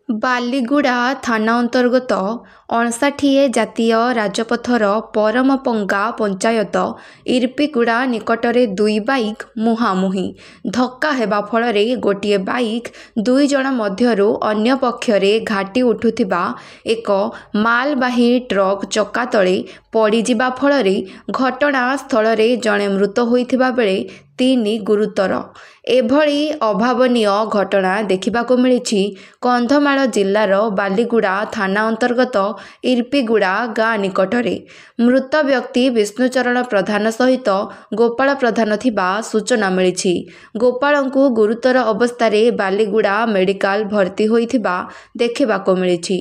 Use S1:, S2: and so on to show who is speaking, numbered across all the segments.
S1: ବାଲିଗୁଡ଼ା ଥାନା ଅନ୍ତର୍ଗତ 59 ଜାତୀୟ ରାଜପଥର ପରମପଙ୍ଗା ପଞ୍ଚାୟତ ଇର୍ପିଗୁଡ଼ା ନିକଟରେ ଦୁଇ ବାଇକ୍ ମୁହାଁମୁହିଁ ଧକ୍କା ହେବା ଫଳରେ ଗୋଟିଏ ବାଇକ୍ ଦୁଇ ଜଣ ମଧ୍ୟରୁ ଅନ୍ୟ ପକ୍ଷରେ ଘାଟି ଉଠୁଥିବା ଏକ ମାଲବାହୀ ଟ୍ରକ୍ ଚକା ତଳେ ପଡ଼ିଯିବା ଫଳରେ ଘଟଣାସ୍ଥଳରେ ଜଣେ ମୃତ ହୋଇଥିବା ବେଳେ 3 ଗୁରୁତର। ଏଭଳି ଅଭାବନୀୟ ଘଟଣା ଦେଖିବାକୁ ମିଳିଛି କନ୍ଧମାଳ ଜିଲ୍ଲାର ବାଲିଗୁଡ଼ା ଥାନା ଅନ୍ତର୍ଗତ ଇର୍ପିଗୁଡ଼ା ଗାଁ ନିକଟରେ। ମୃତ ବ୍ୟକ୍ତି ବିଷ୍ଣୁଚରଣ ପ୍ରଧାନ ସହିତ ଗୋପାଳ ପ୍ରଧାନ ଥିବା ସୂଚନା ମିଳିଛି। ଗୋପାଳଙ୍କୁ ଗୁରୁତର ଅବସ୍ଥାରେ ବାଲିଗୁଡ଼ା ମେଡିକାଲ ଭର୍ତ୍ତି ହୋଇଥିବା ଦେଖିବାକୁ ମିଳିଛି।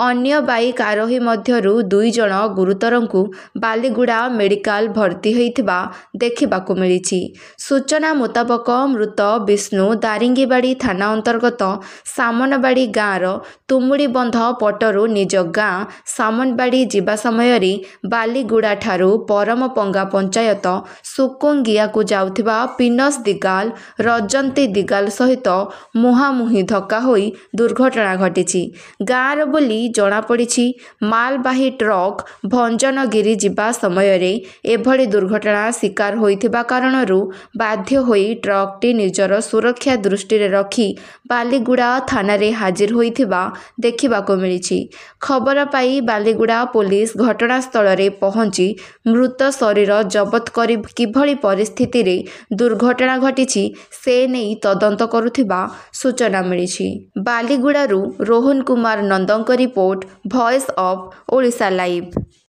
S1: ଅନ୍ୟ ବାଇକ୍ ଆରୋହୀ ମଧ୍ୟରୁ 2 ଜଣ ଗୁରୁତରଙ୍କୁ ବାଲିଗୁଡ଼ା ମେଡିକାଲ ଭର୍ତ୍ତି ହୋଇଥିବା ଦେଖିବାକୁ ମିଳିଛି। ସୂଚନା ମୁତାବକ ମୃତ ବିଷ୍ଣୁ ଦାରିଙ୍ଗିବାଡ଼ି ଥାନା ଅନ୍ତର୍ଗତ ସାମନବାଡ଼ି ଗାଁର ତୁମୁଡ଼ିବନ୍ଧ ପଟରୁ ନିଜ ଗାଁ ସାମନବାଡ଼ି ଯିବା ସମୟରେ ବାଲିଗୁଡ଼ାଠାରୁ ପରମପଙ୍ଗା ପଞ୍ଚାୟତ ସୁକୁଙ୍ଗିଆକୁ ଯାଉଥିବା ପିନସ ଦିଗାଲ ରଜନ୍ତୀ ଦିଗାଲ ସହିତ ମୁହାଁମୁହିଁ ଧକ୍କା ହୋଇ ଦୁର୍ଘଟଣା ଘଟିଛି। ଗାଁର ବୋଲି ଜଣାପଡ଼ିଛି। ମାଲବାହୀ ଟ୍ରକ୍ ଭଞ୍ଜନଗିରି ଯିବା ସମୟରେ ଏଭଳି ଦୁର୍ଘଟଣା ଶିକାର ହୋଇଥିବା କାରଣରୁ ବାଧ୍ୟ ହୋଇ ଟ୍ରକ୍ଟି ନିଜର ସୁରକ୍ଷା ଦୃଷ୍ଟିରେ ରଖି ବାଲିଗୁଡ଼ା ଥାନାରେ ହାଜିର ହୋଇଥିବା ଦେଖିବାକୁ ମିଳିଛି। ଖବର ପାଇ ବାଲିଗୁଡ଼ା ପୋଲିସ ଘଟଣାସ୍ଥଳରେ ପହଞ୍ଚି ମୃତ ଶରୀର ଜବତ କରି କିଭଳି ପରିସ୍ଥିତିରେ ଦୁର୍ଘଟଣା ଘଟିଛି ସେ ନେଇ ତଦନ୍ତ କରୁଥିବା ସୂଚନା ମିଳିଛି। ବାଲିଗୁଡ଼ାରୁ ରୋହନ କୁମାର ନନ୍ଦଙ୍କ report, voice of Odisha live.